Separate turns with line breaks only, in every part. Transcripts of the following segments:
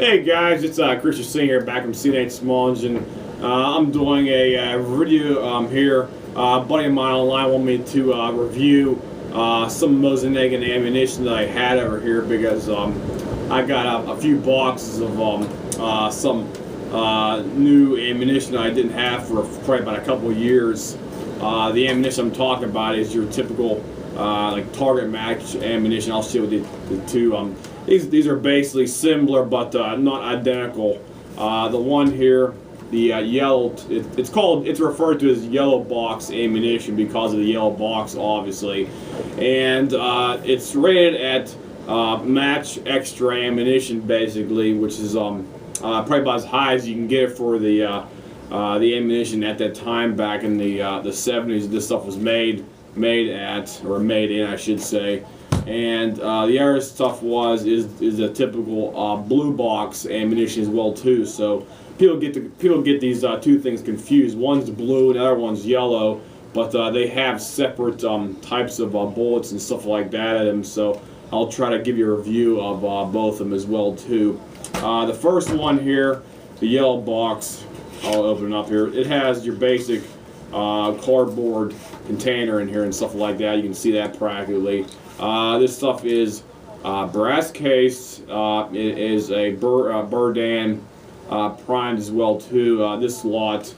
Hey guys, it's Christian Singh here, back from C9 Small Engine. I'm doing a review here. A buddy of mine online wanted me to review some Mosin-Nagant and ammunition that I had over here because I got a few boxes of some new ammunition I didn't have for probably about a couple of years. The ammunition I'm talking about is your typical like target match ammunition. I'll show you the two. These are basically similar but not identical. The one here, the yellow, it's referred to as yellow box ammunition because of the yellow box, obviously, and it's rated at match extra ammunition, basically, which is probably about as high as you can get it for the ammunition at that time back in the 70s. This stuff was made in, I should say. And the other stuff is a typical blue box ammunition as well too. So people get these two things confused. One's blue and the other one's yellow, but they have separate types of bullets and stuff like that in them. So I'll try to give you a review of both of them as well too. The first one here, the yellow box, I'll open it up here. It has your basic cardboard container in here and stuff like that. You can see that practically. This stuff is brass case. It is a Berdan primed as well too. This lot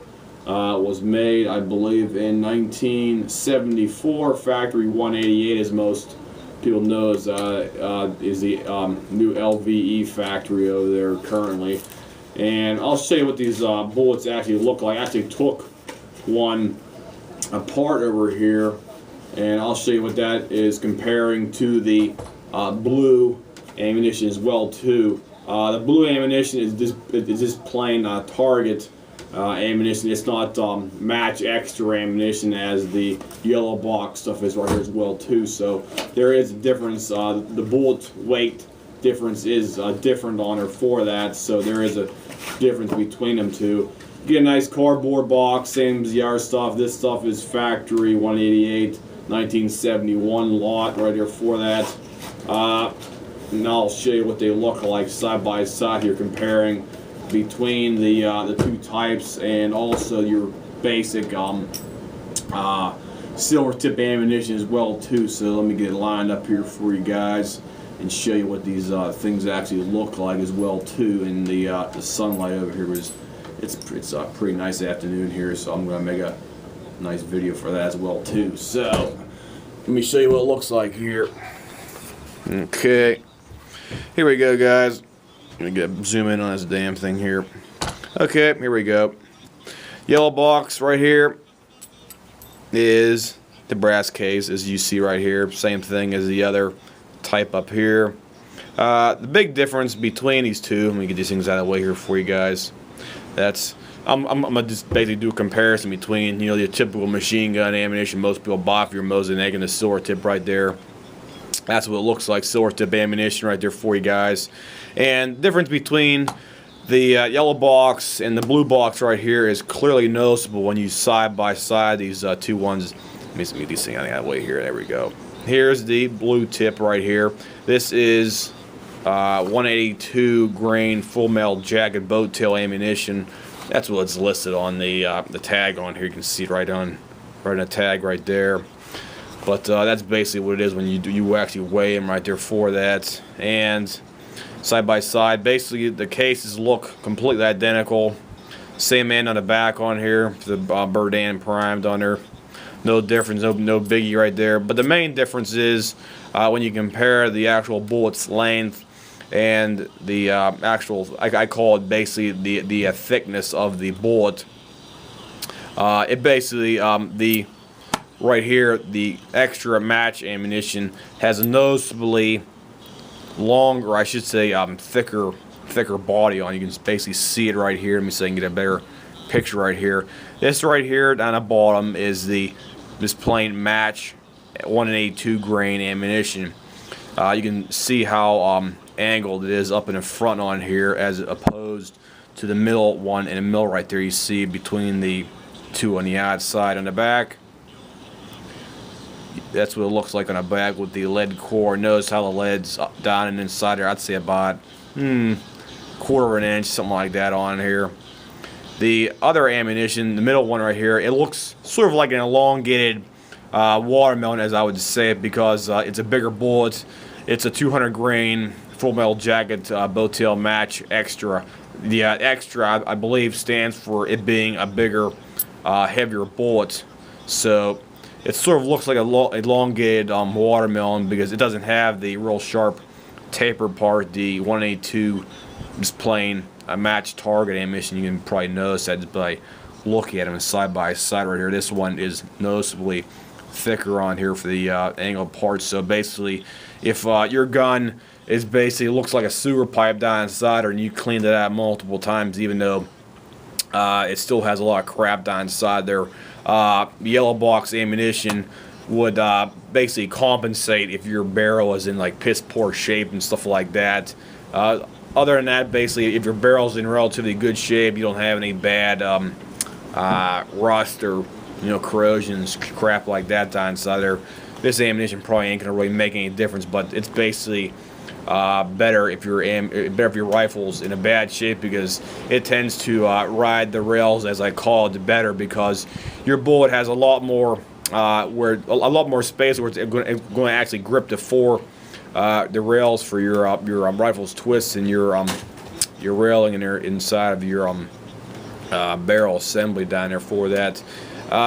was made, I believe, in 1974. Factory 188, as most people know, is the new LVE factory over there currently. And I'll show you what these bullets actually look like. I actually took one apart over here, and I'll show you what that is comparing to the blue ammunition as well too. The blue ammunition is just plain target ammunition. It's not match extra ammunition as the yellow box stuff is right here as well too. So there is a difference. The bullet weight difference is different on her for that. So there is a difference between them two. Get a nice cardboard box, same as the other stuff. This stuff is factory 188. 1971 lot right here for that. And I'll show you what they look like side by side here, comparing between the two types, and also your basic silver tip ammunition as well too. So let me get it lined up here for you guys and show you what these things actually look like as well too. And the sunlight over here it's a pretty nice afternoon here, so I'm gonna make a nice video for that as well too. So let me show you what it looks like here. Okay, here we go, guys. I'm gonna zoom in on this damn thing here. Okay, here we go. Yellow box right here is the brass case, as you see right here. Same thing as the other type up here. The big difference between these two, let me get these things out of the way here for you guys. I'm gonna just basically do a comparison between, you know, the typical machine gun ammunition most people buy for your Mosin-Nagant and the silver tip right there. That's what it looks like, silver tip ammunition right there for you guys. And the difference between the yellow box and the blue box right here is clearly noticeable when you side by side these two ones. Let me get these things out of that way here. There we go. Here's the blue tip right here. This is 182 grain full metal jagged boat tail ammunition. That's what's listed on the tag on here. You can see it right on the tag right there. But that's basically what it is when you actually weigh them right there for that. And side by side, basically the cases look completely identical. Same end on the back on here, the Berdan primed on there. No difference, no biggie right there. But the main difference is when you compare the actual bullet's length and the actual, I call it basically the thickness of the bullet. It basically, right here, the extra match ammunition has a noticeably longer, I should say, thicker body on. You can basically see it right here. Let me see if I can get a better picture right here. This right here down the bottom is this plain match 182 grain ammunition. You can see how angled it is up in the front on here as opposed to the middle one in the middle right there. You see between the two on the outside. On the back, that's what it looks like on the back with the lead core. Notice how the lead's down and inside there. I'd say about 1/4 inch, something like that on here. The other ammunition, the middle one right here, it looks sort of like an elongated watermelon, as I would say it, because it's a bigger bullet. It's a 200 grain full metal jacket bowtail match extra. The extra, I believe, stands for it being a bigger, heavier bullet. So it sort of looks like a elongated watermelon because it doesn't have the real sharp taper part. The 182 just plain match target ammunition. You can probably notice that just by looking at them side by side right here. This one is noticeably thicker on here for the angled parts. So basically, if your gun is basically looks like a sewer pipe down inside, and you cleaned it out multiple times, even though it still has a lot of crap down inside there, yellow box ammunition would basically compensate if your barrel is in like piss poor shape and stuff like that. Other than that, basically, if your barrel's in relatively good shape, you don't have any bad rust or corrosions, crap like that down inside there, this ammunition probably ain't gonna really make any difference. But it's basically better if your rifle's in a bad shape, because it tends to ride the rails, as I call it, better, because your bullet has a lot more space where it's going to actually grip the rails for your rifle's twists and your railing inside of your barrel assembly down there for that.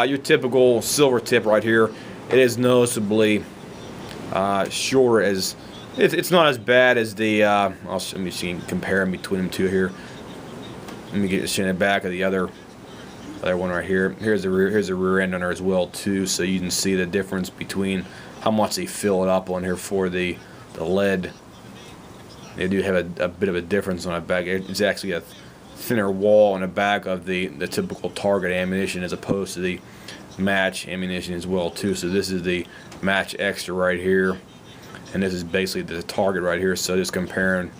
Your typical silver tip right here, it is noticeably shorter. As it's not as bad as the let me see, compare between them two here. Let me get this in the back of the other one right here. Here's the rear end on there as well too, so you can see the difference between how much they fill it up on here for the lead. They do have a bit of a difference on the back. It's actually a thinner wall on the back of the typical target ammunition, as opposed to the match ammunition as well too. So this is the match extra right here, and this is basically the target right here. So just comparing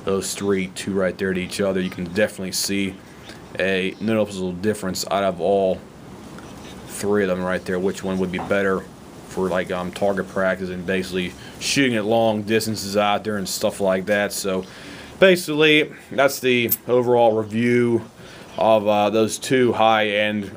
those two right there to each other, you can definitely see a noticeable difference out of all three of them right there, which one would be better for like target practice and basically shooting at long distances out there and stuff like that. So basically, that's the overall review of those two high-end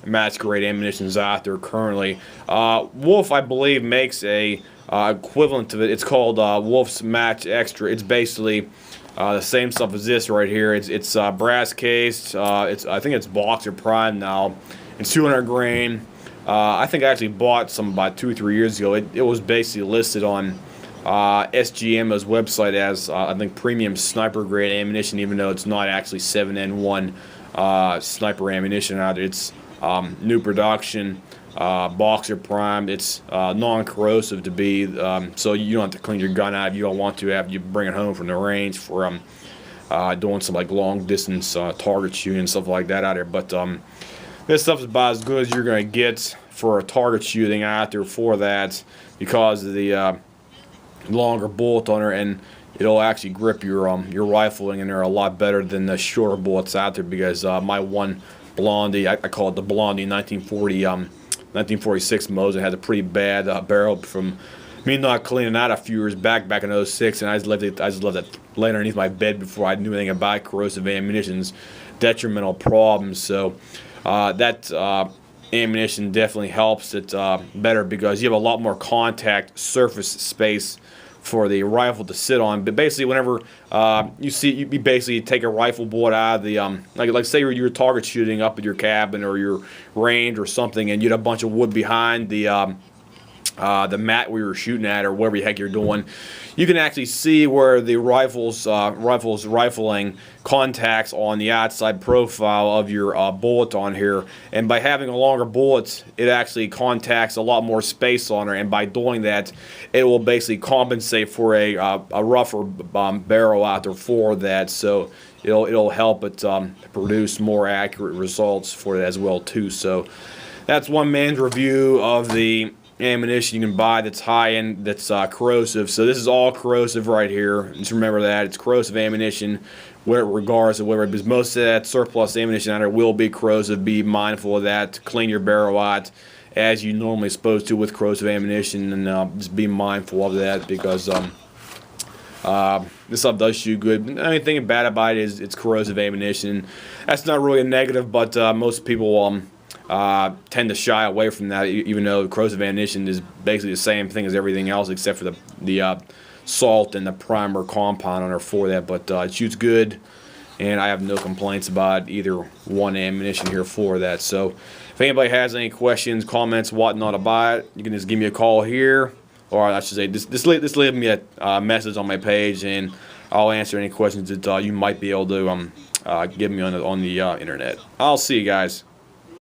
match grade ammunitions out there currently. Wolf, I believe, makes a equivalent to it. It's called Wolf's Match Extra. It's basically the same stuff as this right here. It's brass cased. I think it's Boxer Prime now. It's 200 grain. I think I actually bought some about 2 or 3 years ago. It was basically listed on SGM's website as I think premium sniper grade ammunition, even though it's not actually 7N1 sniper ammunition out there. It's new production, Boxer Prime. It's non-corrosive to be, so you don't have to clean your gun out if you don't want to after you bring it home from the range for doing some like long distance target shooting and stuff like that out there. But this stuff is about as good as you're going to get for a target shooting out there for that, because of the longer bullet on her, and it'll actually grip your rifling in there a lot better than the shorter bullets out there. Because my one Blondie, I call it the Blondie 1946 Mosin, has a pretty bad barrel from me not cleaning out a few years back in 06, and I just left it laying underneath my bed before I knew anything about corrosive ammunition's detrimental problems. So that ammunition definitely helps it better, because you have a lot more contact surface space for the rifle to sit on. But basically, whenever you basically take a rifle bullet out of the like say you're target shooting up at your cabin or your range or something, and you had a bunch of wood behind the mat where you're shooting at, or whatever the heck you're doing, you can actually see where the rifle's rifling contacts on the outside profile of your bullet on here. And by having a longer bullet, it actually contacts a lot more space on her, and by doing that, it will basically compensate for a rougher barrel out there for that. So it'll help it produce more accurate results for it as well too. So that's one man's review of the ammunition you can buy that's high-end, that's corrosive. So this is all corrosive right here. Just remember that. It's corrosive ammunition, regardless of whether, because most of that surplus ammunition out there will be corrosive. Be mindful of that. Clean your barrel out as you normally supposed to with corrosive ammunition, and just be mindful of that, because This stuff does shoot good. The only thing bad about it is it's corrosive ammunition. That's not really a negative, but most people tend to shy away from that, even though corrosive ammunition is basically the same thing as everything else except for the salt and the primer compound on there for that. But it shoots good, and I have no complaints about either one ammunition here for that. So if anybody has any questions, comments, whatnot about it, you can just give me a call here, or I should say, just leave me a message on my page, and I'll answer any questions that you might be able to give me on the internet. I'll see you guys.